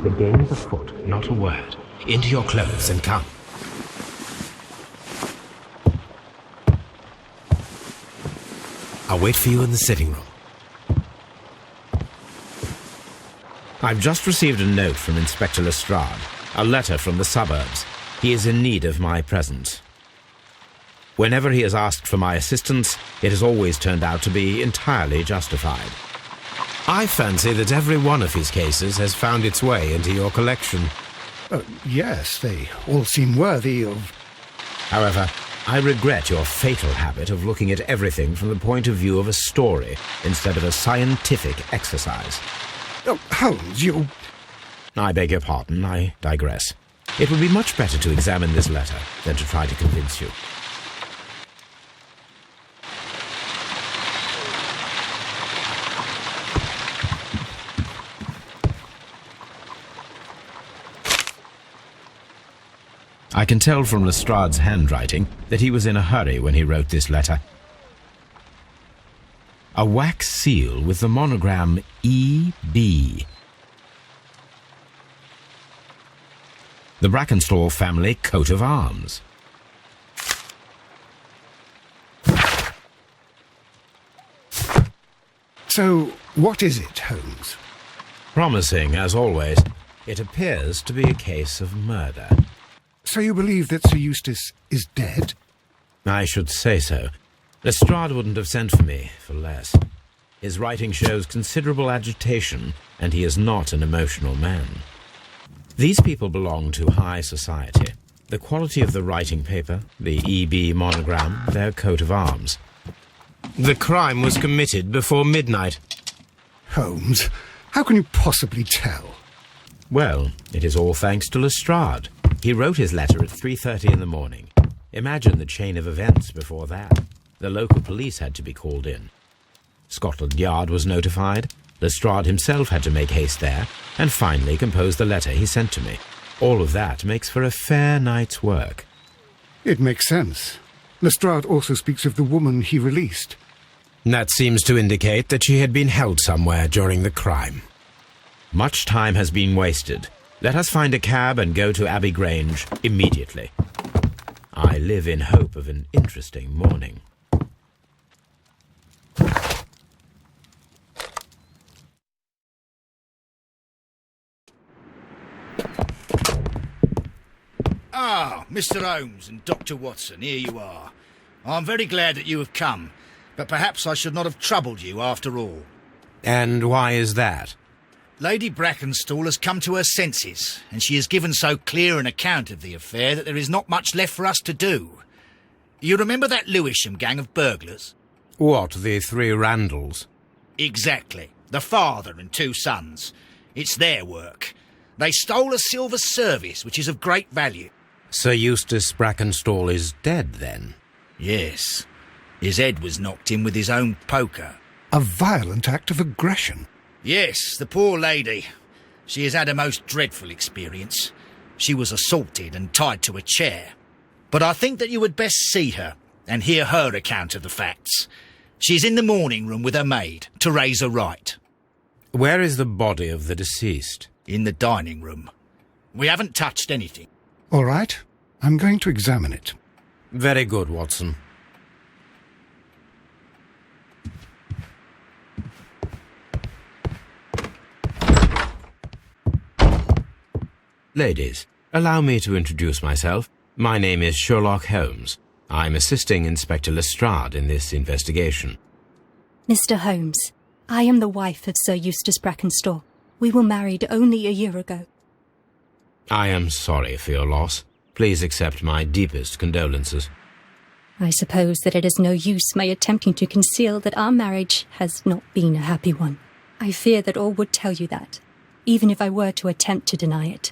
The game is afoot. Not a word. Into your clothes and come. I'll wait for you in the sitting room. I've just received a note from Inspector Lestrade, a letter from the suburbs. He is in need of my presence. Whenever he has asked for my assistance, it has always turned out to be entirely justified. I fancy that every one of his cases has found its way into your collection. Yes, they all seem worthy of... However, I regret your fatal habit of looking at everything from the point of view of a story instead of a scientific exercise. Oh, Holmes, you... I beg your pardon, I digress. It would be much better to examine this letter than to try to convince you. I can tell from Lestrade's handwriting that he was in a hurry when he wrote this letter. A wax seal with the monogram E.B. The Brackenstall family coat of arms. So, what is it, Holmes? Promising, as always. It appears to be a case of murder. So you believe that Sir Eustace is dead? I should say so. Lestrade wouldn't have sent for me for less. His writing shows considerable agitation, and he is not an emotional man. These people belong to high society. The quality of the writing paper, the E.B. monogram, their coat of arms. The crime was committed before midnight. Holmes, how can you possibly tell? Well, it is all thanks to Lestrade. He wrote his letter at 3:30 in the morning. Imagine the chain of events before that. The local police had to be called in. Scotland Yard was notified. Lestrade himself had to make haste there, and finally compose the letter he sent to me. All of that makes for a fair night's work. It makes sense. Lestrade also speaks of the woman he released. That seems to indicate that she had been held somewhere during the crime. Much time has been wasted. Let us find a cab and go to Abbey Grange immediately. I live in hope of an interesting morning. Ah, Mr. Holmes and Dr. Watson, here you are. I'm very glad that you have come, but perhaps I should not have troubled you after all. And why is that? Lady Brackenstall has come to her senses, and she has given so clear an account of the affair that there is not much left for us to do. You remember that Lewisham gang of burglars? What, the three Randalls? Exactly. The father and two sons. It's their work. They stole a silver service, which is of great value. Sir Eustace Brackenstall is dead, then? Yes. His head was knocked in with his own poker. A violent act of aggression. Yes, the poor lady. She has had a most dreadful experience. She was assaulted and tied to a chair. But I think that you would best see her and hear her account of the facts. She's in the morning room with her maid to raise a right. Where is the body of the deceased? In the dining room. We haven't touched anything. All right, I'm going to examine it. Very good, Watson. Ladies, allow me to introduce myself. My name is Sherlock Holmes. I'm assisting Inspector Lestrade in this investigation. Mr. Holmes, I am the wife of Sir Eustace Brackenstall. We were married only a year ago. I am sorry for your loss. Please accept my deepest condolences. I suppose that it is no use my attempting to conceal that our marriage has not been a happy one. I fear that all would tell you that, even if I were to attempt to deny it.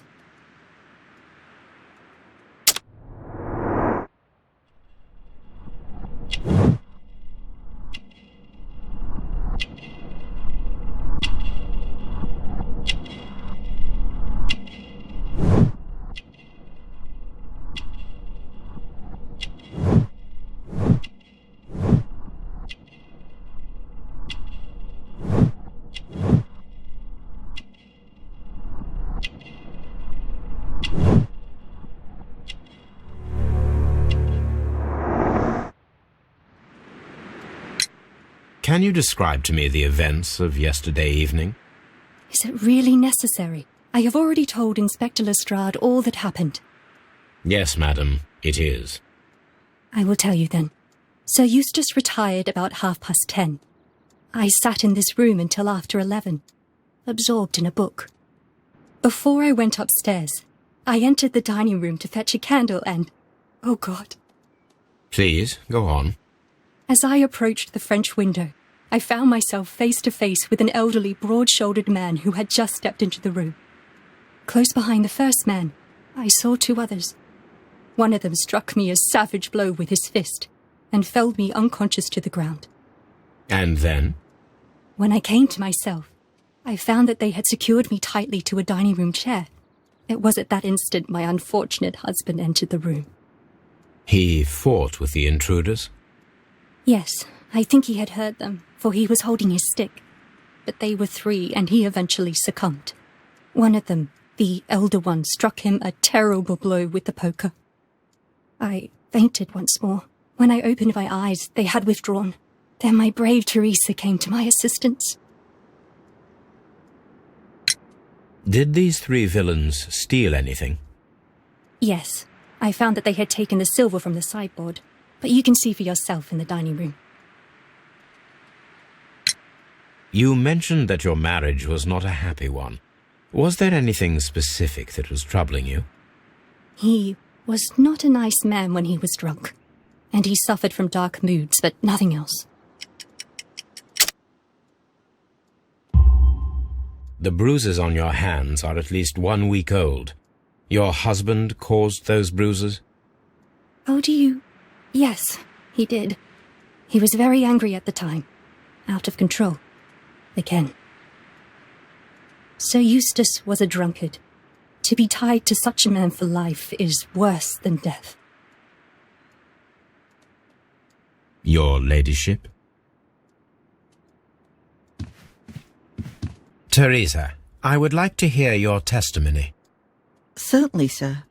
Can you describe to me the events of yesterday evening? Is it really necessary? I have already told Inspector Lestrade all that happened. Yes, madam, it is. I will tell you then. Sir Eustace retired about 10:30. I sat in this room until after 11, absorbed in a book. Before I went upstairs, I entered the dining room to fetch a candle and... Oh, God. Please, go on. As I approached the French window, I found myself face to face with an elderly, broad-shouldered man who had just stepped into the room. Close behind the first man, I saw two others. One of them struck me a savage blow with his fist and felled me unconscious to the ground. And then? When I came to myself, I found that they had secured me tightly to a dining room chair. It was at that instant my unfortunate husband entered the room. He fought with the intruders? Yes, I think he had heard them, for he was holding his stick. But they were three, and he eventually succumbed. One of them, the elder one, struck him a terrible blow with the poker. I fainted once more. When I opened my eyes, they had withdrawn. Then my brave Teresa came to my assistance. Did these three villains steal anything? Yes, I found that they had taken the silver from the sideboard, but you can see for yourself in the dining room. You mentioned that your marriage was not a happy one. Was there anything specific that was troubling you? He was not a nice man when he was drunk, and he suffered from dark moods, but nothing else. The bruises on your hands are at least 1 week old. Your husband caused those bruises? Oh, do you? Yes, he did. He was very angry at the time. Out of control. Again. Sir Eustace was a drunkard. To be tied to such a man for life is worse than death. Your ladyship? Teresa, I would like to hear your testimony. Certainly, sir.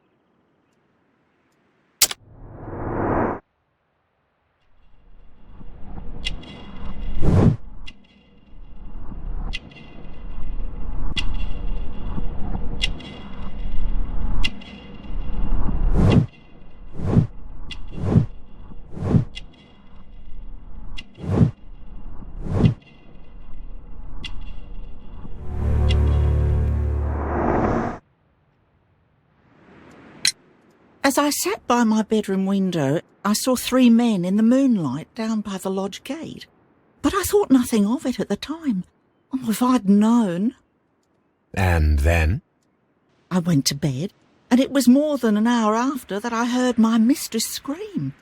As I sat by my bedroom window, I saw three men in the moonlight down by the lodge gate. But I thought nothing of it at the time. Oh, if I'd known. And then? I went to bed, and it was more than an hour after that I heard my mistress scream.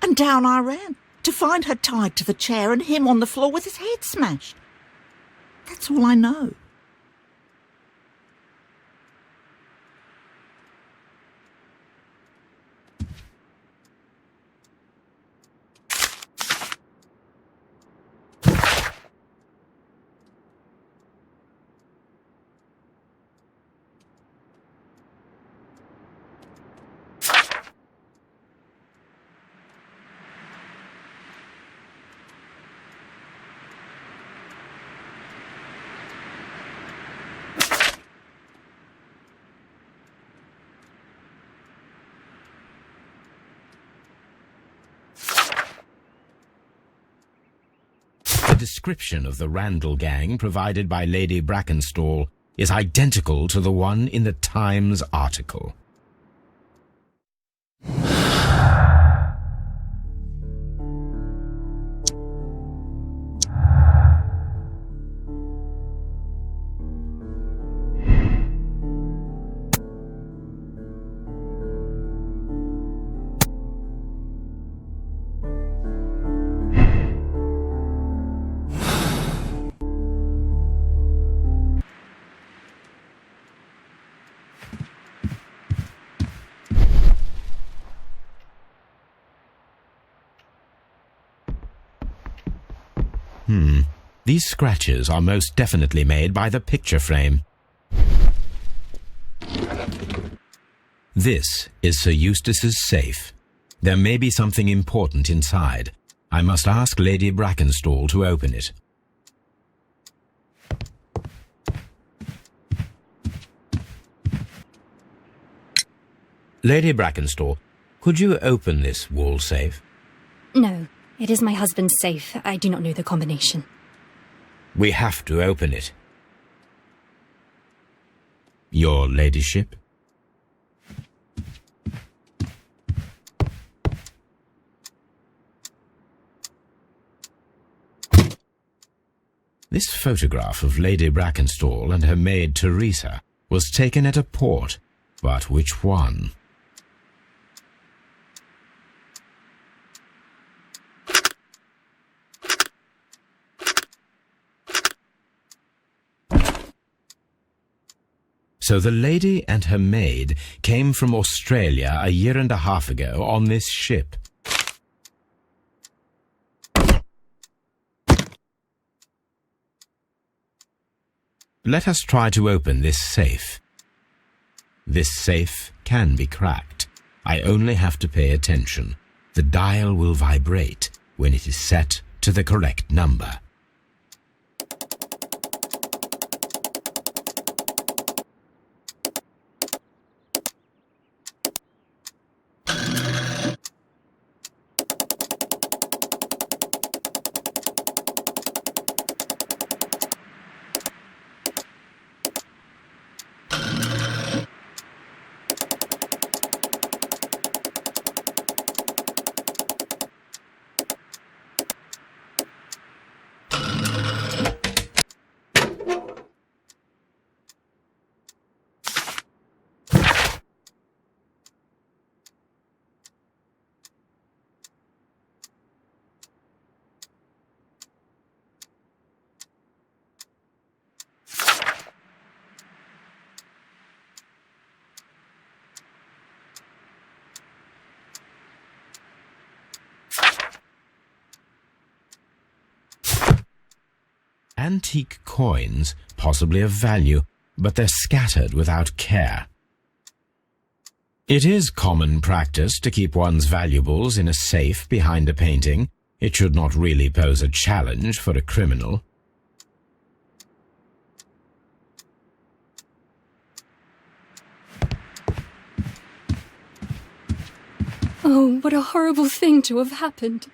And down I ran, to find her tied to the chair and him on the floor with his head smashed. That's all I know. The description of the Randall gang provided by Lady Brackenstall is identical to the one in the Times article. These scratches are most definitely made by the picture frame. This is Sir Eustace's safe. There may be something important inside. I must ask Lady Brackenstall to open it. Lady Brackenstall, could you open this wall safe? No, it is my husband's safe. I do not know the combination. We have to open it. Your ladyship? This photograph of Lady Brackenstall and her maid Teresa was taken at a port, but which one? So the lady and her maid came from Australia a year and a half ago on this ship. Let us try to open this safe. This safe can be cracked. I only have to pay attention. The dial will vibrate when it is set to the correct number. Antique coins, possibly of value, but they're scattered without care. It is common practice to keep one's valuables in a safe behind a painting. It should not really pose a challenge for a criminal. Oh, what a horrible thing to have happened.